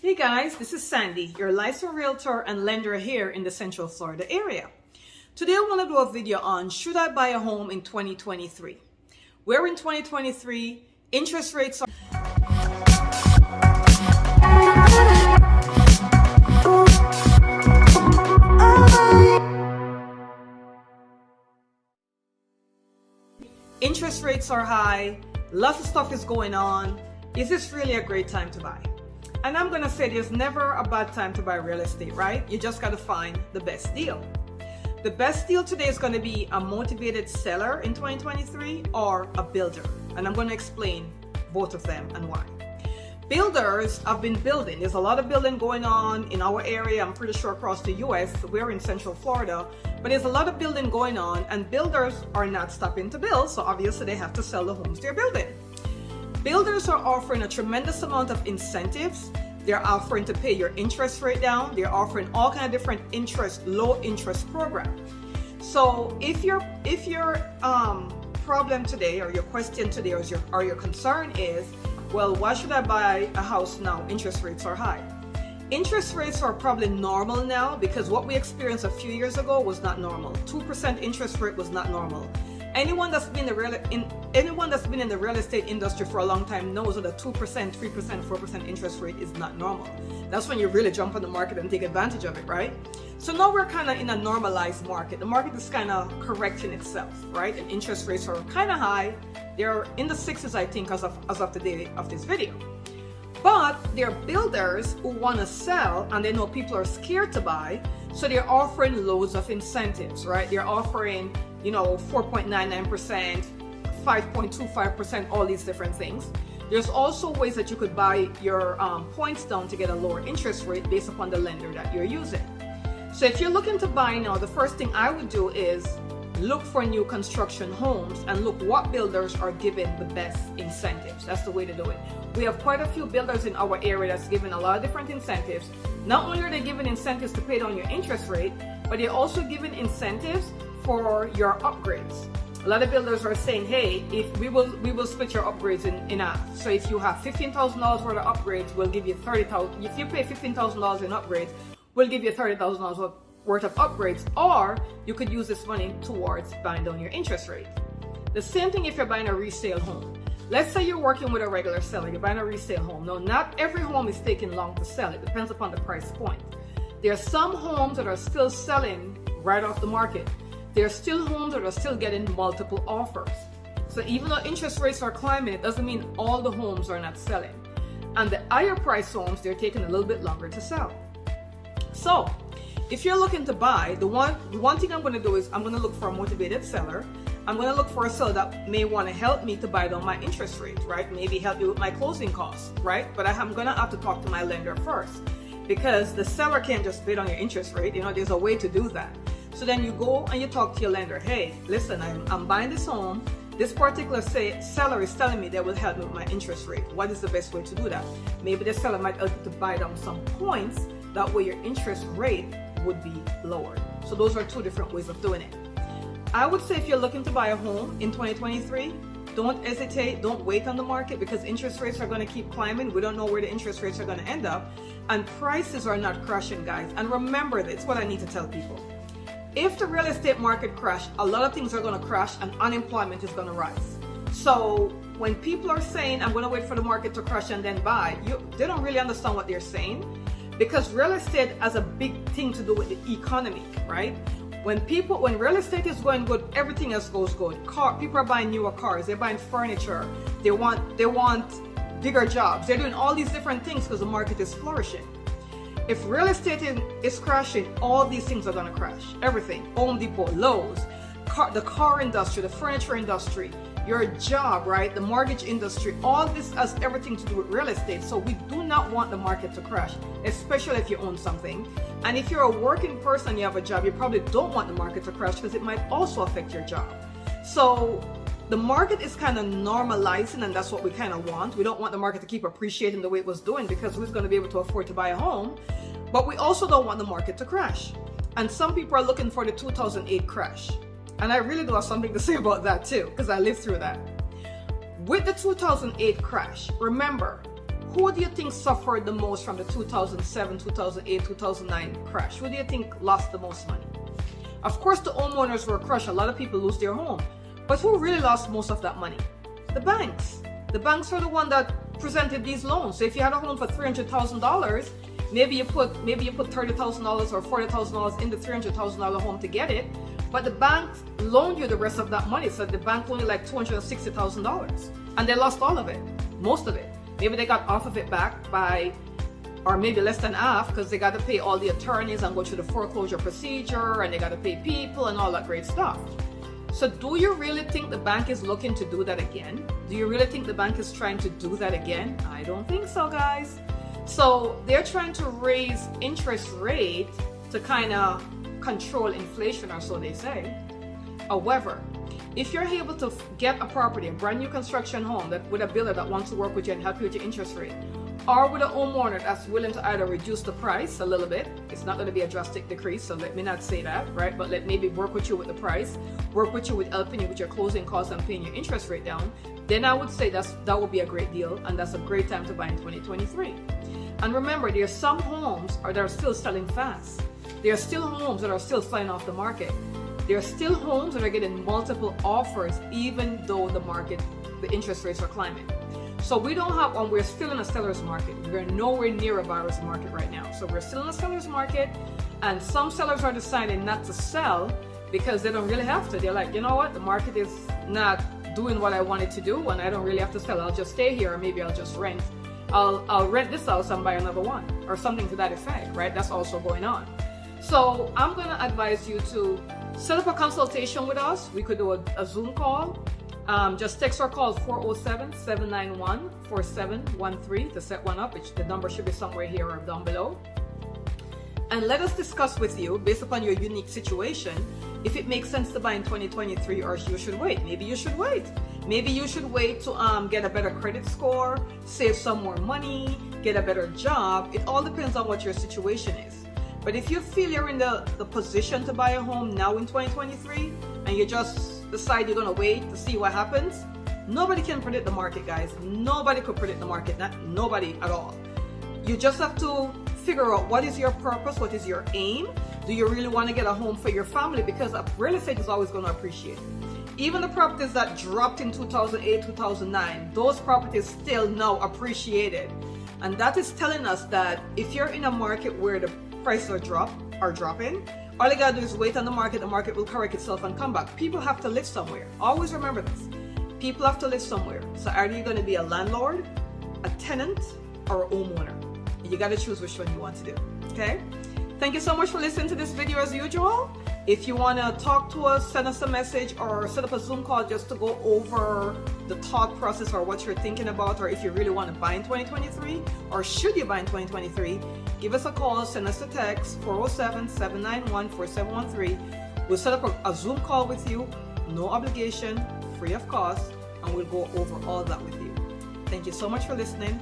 Hey guys, this is Sandy, your licensed realtor and lender here in the Central Florida area. Today I want to do a video on should I buy a home in 2023? We're in 2023, interest rates are high, lots of stuff is going on. Is this really a great time to buy? And I'm gonna say there's never a bad time to buy real estate, right? You just gotta find the best deal. The best deal today is gonna be a motivated seller in 2023 or a builder. And I'm gonna explain both of them and why. Builders have been building. There's a lot of building going on in our area. I'm pretty sure across the US, we're in Central Florida, but there's a lot of building going on and builders are not stopping to build. So obviously they have to sell the homes they're building. Builders are offering a tremendous amount of incentives. They're offering to pay your interest rate down. They're offering all kinds of different low interest programs. So if your problem today or your question today or your concern is, well, why should I buy a house now? Interest rates are high. Interest rates are probably normal now because what we experienced a few years ago was not normal. 2% interest rate was not normal. Anyone that's been in the real estate industry for a long time knows that a 2%, 3%, 4% interest rate is not normal. That's when you really jump on the market and take advantage of it, right? So now we're kind of in a normalized market. The market is kind of correcting itself, right? And interest rates are kind of high. They're in the 6s, I think, as of the day of this video. But there are builders who want to sell and they know people are scared to buy. So they're offering loads of incentives, right? They're offering 4.99%, 5.25%, all these different things. There's also ways that you could buy your points down to get a lower interest rate based upon the lender that you're using. So if you're looking to buy now, the first thing I would do is look for new construction homes and look what builders are giving the best incentives. That's the way to do it. We have quite a few builders in our area that's giving a lot of different incentives. Not only are they giving incentives to pay down your interest rate, but they're also giving incentives for your upgrades. A lot of builders are saying, hey, if we will split your upgrades in half. So if you have $15,000 worth of upgrades, we'll give you $30,000. If you pay $15,000 in upgrades, we'll give you $30,000 worth of upgrades, or you could use this money towards buying down your interest rate. The same thing if you're buying a resale home. Let's say you're working with a regular seller, you're buying a resale home. Now, not every home is taking long to sell. It depends upon the price point. There are some homes that are still selling right off the market. There are still homes that are still getting multiple offers. So even though interest rates are climbing, it doesn't mean all the homes are not selling. And the higher price homes, they're taking a little bit longer to sell. So if you're looking to buy, the one thing I'm going to do is I'm going to look for a motivated seller. I'm going to look for a seller that may want to help me to buy down my interest rate, right? Maybe help me with my closing costs, right? But I'm going to have to talk to my lender first because the seller can't just bid on your interest rate. There's a way to do that. So then you go and you talk to your lender. Hey, listen, I'm buying this home. This particular seller is telling me they will help me with my interest rate. What is the best way to do that? Maybe the seller might help you to buy down some points. That way your interest rate would be lowered. So those are two different ways of doing it. I would say if you're looking to buy a home in 2023, don't hesitate, don't wait on the market because interest rates are going to keep climbing. We don't know where the interest rates are going to end up and prices are not crashing, guys. And remember this, what I need to tell people. If the real estate market crashed, a lot of things are going to crash and unemployment is going to rise. So when people are saying, I'm going to wait for the market to crash and then buy, they don't really understand what they're saying because real estate has a big thing to do with the economy, right? When real estate is going good, everything else goes good. People are buying newer cars, they're buying furniture, they want bigger jobs. They're doing all these different things because the market is flourishing. If real estate is crashing, all these things are going to crash. Everything. Home Depot, Lowe's, the car industry, the furniture industry, your job, right? The mortgage industry, all this has everything to do with real estate. So we do not want the market to crash, especially if you own something. And if you're a working person, you have a job, you probably don't want the market to crash because it might also affect your job. So the market is kind of normalizing and that's what we kind of want. We don't want the market to keep appreciating the way it was doing because who's going to be able to afford to buy a home? But we also don't want the market to crash. And some people are looking for the 2008 crash. And I really do have something to say about that too, because I lived through that. With the 2008 crash, remember, who do you think suffered the most from the 2007, 2008, 2009 crash? Who do you think lost the most money? Of course, the homeowners were crushed. A lot of people lose their home. But who really lost most of that money? The banks. The banks were the one that presented these loans. So if you had a home for $300,000, maybe you put $30,000 or $40,000 in the $300,000 home to get it, but the bank loaned you the rest of that money. So the bank loaned you like $260,000, and they lost all of it, most of it. Maybe they got half of it back by, or maybe less than half, because they got to pay all the attorneys and go through the foreclosure procedure, and they got to pay people and all that great stuff. So do you really think the bank is looking to do that again? Do you really think the bank is trying to do that again? I don't think so, guys. So they're trying to raise interest rate to kind of control inflation, or so they say. However, if you're able to get a property, a brand new construction home, that with a builder that wants to work with you and help you with your interest rate, or with a homeowner that's willing to either reduce the price a little bit, it's not going to be a drastic decrease, so let me not say that, right? But let maybe work with you with the price, work with you with helping you with your closing costs and paying your interest rate down, then I would say that would be a great deal, and that's a great time to buy in 2023. And remember, there are some homes that are still selling fast. There are still homes that are still flying off the market. There are still homes that are getting multiple offers, even though the interest rates are climbing. So we don't have, we're still in a seller's market. We're nowhere near a buyer's market right now. So we're still in a seller's market, and some sellers are deciding not to sell because they don't really have to. They're like, you know what, the market is not doing what I want it to do, and I don't really have to sell. I'll just stay here, or maybe I'll just rent. I'll rent this house and buy another one, or something to that effect, right? That's also going on. So I'm gonna advise you to set up a consultation with us. We could do a Zoom call. Just text or call 407-791-4713 to set one up. The number should be somewhere here or down below. And let us discuss with you, based upon your unique situation, if it makes sense to buy in 2023 or you should wait. Maybe you should wait. Maybe you should wait to get a better credit score, save some more money, get a better job. It all depends on what your situation is. But if you feel you're in the position to buy a home now in 2023, and you just decide you're going to wait to see what happens, nobody can predict the market, guys. Nobody could predict the market, nobody at all. You just have to figure out what is your purpose, what is your aim. Do you really want to get a home for your family? Because real estate is always going to appreciate. Even the properties that dropped in 2008, 2009, those properties still now appreciated. And that is telling us that if you're in a market where the prices are dropping, all you gotta do is wait on the market will correct itself and come back. People have to live somewhere. Always remember this. People have to live somewhere. So are you gonna be a landlord, a tenant, or a homeowner? You gotta choose which one you want to do, okay? Thank you so much for listening to this video as usual. If you wanna talk to us, send us a message or set up a Zoom call just to go over the thought process or what you're thinking about, or if you really wanna buy in 2023, or should you buy in 2023, give us a call, send us a text, 407-791-4713. We'll set up a Zoom call with you, no obligation, free of cost, and we'll go over all that with you. Thank you so much for listening.